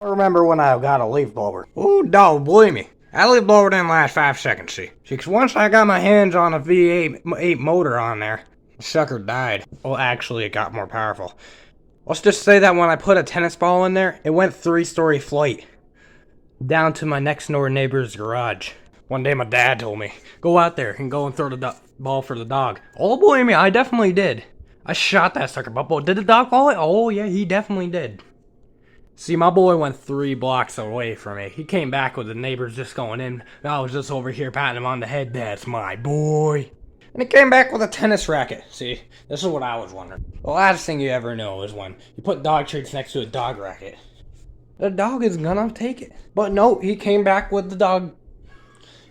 I remember when I got a leaf blower. Ooh, dog, believe me. That leaf blower didn't last 5 seconds, see. Because once I got my hands on a V8 motor on there, the sucker died. Well, actually, it got more powerful. Let's just say that when I put a tennis ball in there, it went 3-story flight. Down to my next door neighbor's garage. One day my dad told me, go out there and go and throw the ball for the dog. Oh, believe me, I definitely did. I shot that sucker, but did the dog fall? Oh, yeah, he definitely did. See, my boy went 3 blocks away from me. He came back with the neighbors just going in. I was just over here patting him on the head. That's my boy. And he came back with a tennis racket. See, this is what I was wondering. The last thing you ever know is when you put dog treats next to a dog racket. The dog is gonna take it. But no, he came back with the dog.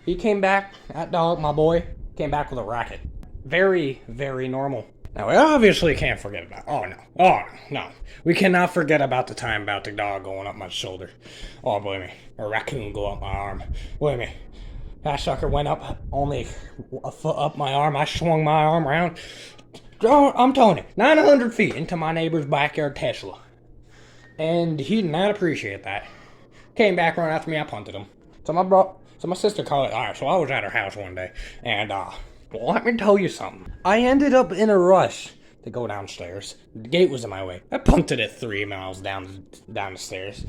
He came back, that dog, my boy, came back with a racket. Very, very normal. Now, we obviously can't forget about, no. We cannot forget about the time about the dog going up my shoulder. Oh, believe me, a raccoon go up my arm. Believe me, that sucker went up only a foot up my arm. I swung my arm around. I'm telling you, 900 feet into my neighbor's backyard Tesla. And he did not appreciate that. Came back running after me, I punted him. So my sister called it, alright, so I was at her house one day, and well, let me tell you something. I ended up in a rush to go downstairs. The gate was in my way. I punted it 3 miles down the stairs.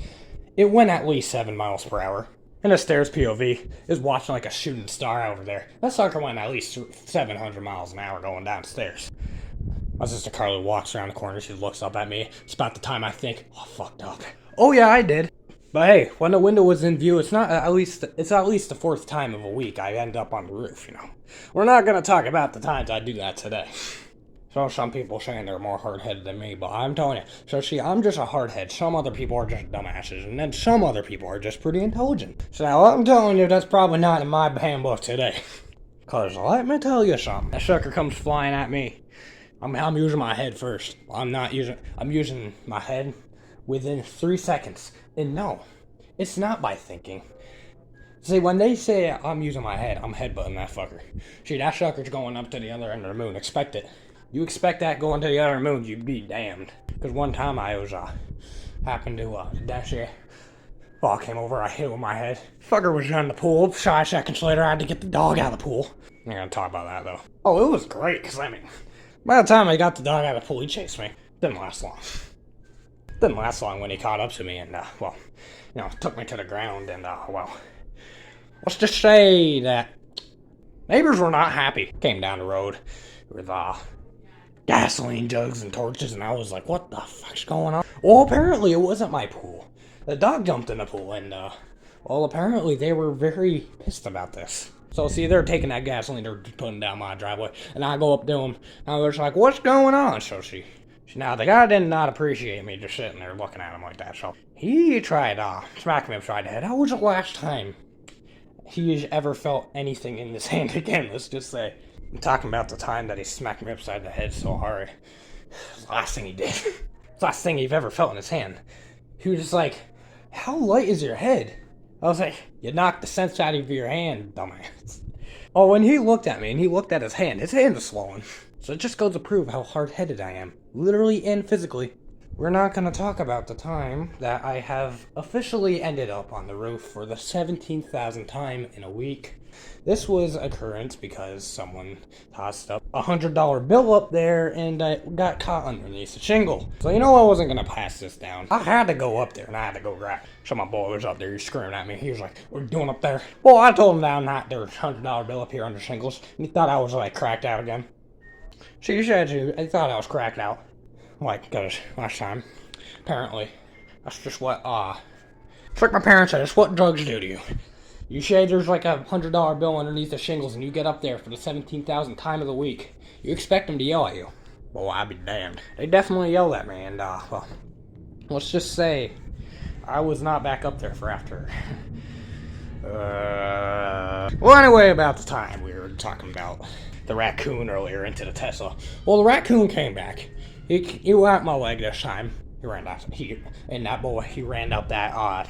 It went at least 7 miles per hour. And the stairs POV is watching like a shooting star over there. That sucker went at least 700 miles an hour going downstairs. My sister Carly walks around the corner. She looks up at me. It's about the time I think, oh, fucked up. Oh yeah, I did. But hey, when the window was in view, it's at least the 4th time of a week I end up on the roof, you know. We're not gonna talk about the times I do that today. So some people saying they're more hard-headed than me, but I'm telling you. So see, I'm just a hardhead. Some other people are just dumbasses, and then some other people are just pretty intelligent. So now I'm telling you, that's probably not in my handbook today. Cause let me tell you something. That sucker comes flying at me. I'm using my head first. I'm using my head within 3 seconds. And no, it's not by thinking. See, when they say I'm using my head, I'm headbutting that fucker. See, that sucker's going up to the other end of the moon. Expect it. You expect that going to the other moon, you'd be damned. Because one time I was, happened to, dash it. Ball came over, I hit it with my head. Fucker was in the pool. 5 seconds later, I had to get the dog out of the pool. I'm not gonna talk about that, though. Oh, it was great, because, by the time I got the dog out of the pool, he chased me. Didn't last long. Didn't last long when he caught up to me and, took me to the ground and, let's just say that neighbors were not happy. Came down the road with, gasoline jugs and torches, and I was like, what the fuck's going on? Well, apparently it wasn't my pool. The dog jumped in the pool, and, apparently they were very pissed about this. So, see, they're taking that gasoline, they're putting down my driveway, and I go up to them, and I was like, what's going on? So now, the guy did not appreciate me just sitting there looking at him like that, so he tried, smacking me upside the head. That was the last time he ever felt anything in his hand again, let's just say. I'm talking about the time that he smacked me upside the head so hard. It's the last thing he did. It's the last thing he've ever felt in his hand. He was just like, how light is your head? I was like, you knocked the sense out of your hand, dumbass. Oh, when he looked at me and he looked at his hand was swollen. So it just goes to prove how hard-headed I am. Literally and physically. We're not going to talk about the time that I have officially ended up on the roof for the 17,000th time in a week. This was occurrence because someone tossed up a $100 bill up there and got caught underneath the shingle. So you know I wasn't going to pass this down. I had to go up there and I had to go grab it. So my boy was up there, he's screaming at me. He was like, what are you doing up there? Well, I told him that not there was a $100 bill up here under shingles. And he thought I was like cracked out again. She said he thought I was cracked out. Like, cause last time, apparently, that's just what, it's like my parents said, it's what drugs do to you. You say there's like a $100 bill underneath the shingles and you get up there for the 17,000th time of the week. You expect them to yell at you. Well, I'd be damned. They definitely yelled at me and, let's just say, I was not back up there for after. Well, anyway, about the time we were talking about the raccoon earlier into the Tesla. Well, the raccoon came back. He went my leg this time. He ran up that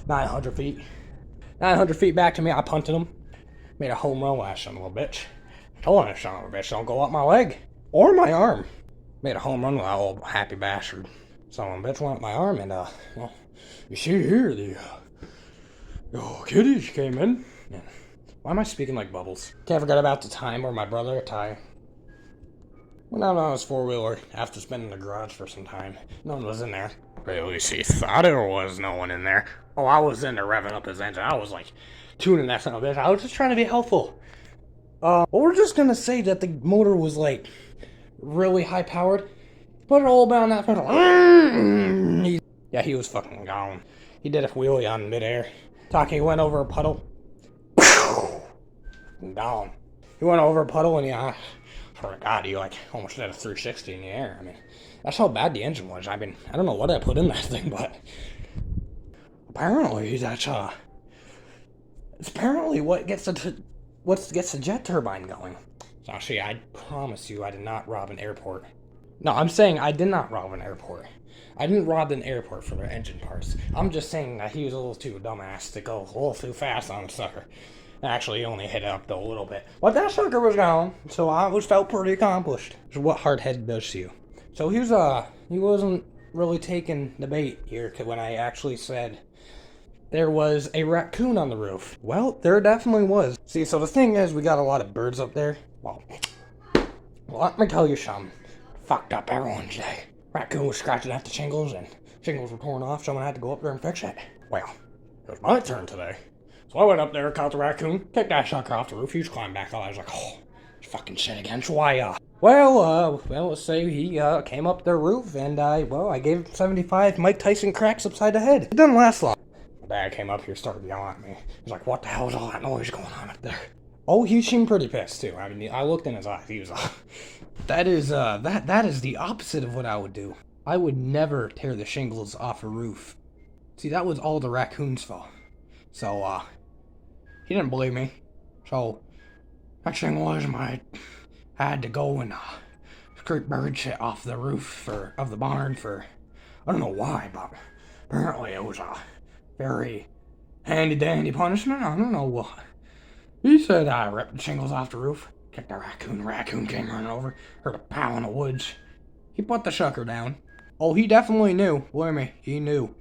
900 feet. 900 feet back to me, I punted him. Made a home run last son of a bitch. Told him, son of a bitch, don't go up my leg. Or my arm. Made a home run with that old happy bastard. Son of a bitch went up my arm and, You see here, the kiddies came in. And why am I speaking like Bubbles? Can't forget about the time where my brother, Ty, went out on his four-wheeler after spending the garage for some time. No one was in there. Or at least he thought there was no one in there. Oh, I was in there revving up his engine. I was like tuning that son of a bitch. I was just trying to be helpful. But we're just gonna say that the motor was like really high powered. Put it all down that pedal. Yeah, he was fucking gone. He did a wheelie on midair. Talking, he went over a puddle. Gone. He went over a puddle and yeah, for God, he like almost did a 360 in the air. I mean, that's how bad the engine was. I mean, I don't know what I put in that thing, but apparently that's it's apparently what gets the jet turbine going. So actually, I promise you, I did not rob an airport. No, I'm saying I did not rob an airport. I didn't rob an airport for their engine parts. I'm just saying that he was a little too dumbass to go a little too fast on the sucker. Actually, he only hit it up though a little bit. But that sucker was gone, so I was felt pretty accomplished. So what hard-headed does to you? So he wasn't really taking the bait here when I actually said there was a raccoon on the roof. Well, there definitely was. See, so the thing is, we got a lot of birds up there. Well, let me tell you something. Fucked up everyone's day. Raccoon was scratching at the shingles, and shingles were torn off. Someone had to go up there and fix it. Well, it was my turn today. So I went up there, caught the raccoon, kicked that sucker off the roof. He was climbing back up. I was like, oh, fucking shit again. So let's say he came up the roof, and I gave him 75 Mike Tyson cracks upside the head. It didn't last long. My dad came up here, started yelling at me. He's like, what the hell is all that noise going on up there? Oh, he seemed pretty pissed too. I mean, I looked in his eyes. He was that is the opposite of what I would do. I would never tear the shingles off a roof. See, that was all the raccoon's fault. So, he didn't believe me. So, next thing was, I had to go and scrape bird shit off the roof of the barn for, I don't know why, but apparently it was a very handy-dandy punishment. I don't know what. He said I ripped the shingles off the roof, kicked the raccoon. The raccoon came running over, heard a pow in the woods. He put the sucker down. Oh, he definitely knew. Believe me, he knew.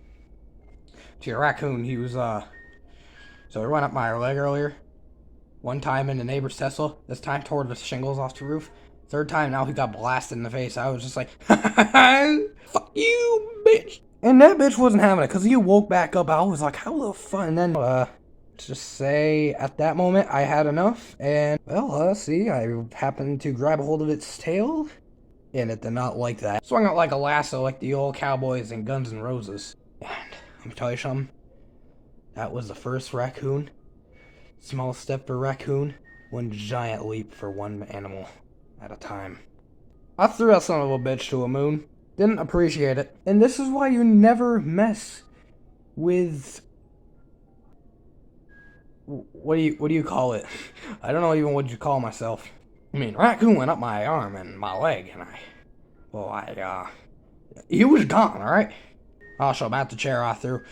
See, a raccoon, he was, so he went up my leg earlier. One time in the neighbor's Tesla. This time tore the shingles off the roof. Third time, now he got blasted in the face. I was just like, fuck you, bitch. And that bitch wasn't having it, because he woke back up. I was like, how the fuck? And then, just say at that moment I had enough, and see, I happened to grab a hold of its tail, and it did not like that. Swung out like a lasso like the old cowboys in Guns N' Roses. And let me tell you something, that was the first raccoon. Small step for raccoon, one giant leap for one animal at a time. I threw that son of a bitch to a moon, didn't appreciate it, and this is why you never mess with, what do you call it? I don't know even what you call myself. I mean, raccoon went up my arm and my leg, and he was gone, alright? Also, about the chair I threw.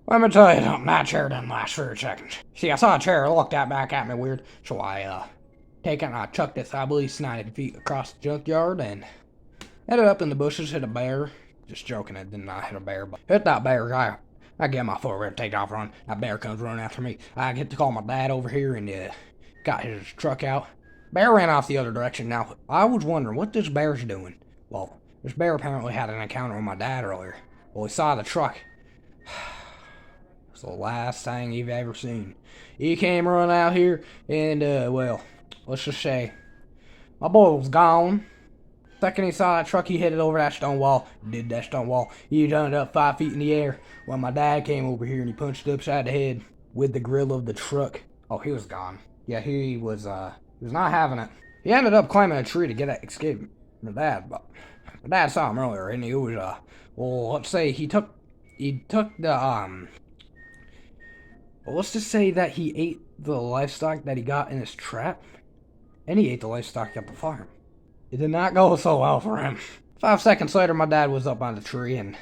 Let me tell you something, that chair didn't last 3 seconds. See, I saw a chair look that back at me weird, so I chucked it, I believe, 90 feet across the junkyard, and ended up in the bushes, hit a bear. Just joking, it did not hit a bear, but hit that bear. I get my foot ready to take off run. That bear comes running after me. I get to call my dad over here and got his truck out. Bear ran off the other direction. Now, I was wondering what this bear's doing. Well, this bear apparently had an encounter with my dad earlier. Well, he saw the truck. It's the last thing you've ever seen. He came running out here and, let's just say, my boy was gone. Second he saw that truck, he hit it over that stone wall. Did that stone wall. He done it up 5 feet in the air. When my dad came over here and he punched it upside the head with the grill of the truck. Oh, he was gone. Yeah, he was not having it. He ended up climbing a tree to escape my dad, but my dad saw him earlier and he was, let's say he took the, let's just say that he ate the livestock that he got in his trap, and he ate the livestock at the farm. It did not go so well for him. 5 seconds later, my dad was up on the tree, and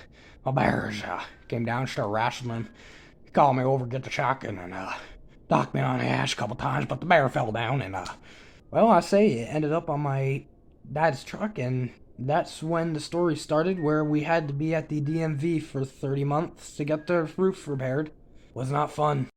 my bears came down and started wrestling him. He called me over, get the shotgun, and knocked me on the ass a couple times, but the bear fell down, and, it ended up on my dad's truck, and That's when the story started, where we had to be at the DMV for 30 months to get the roof repaired. Was not fun.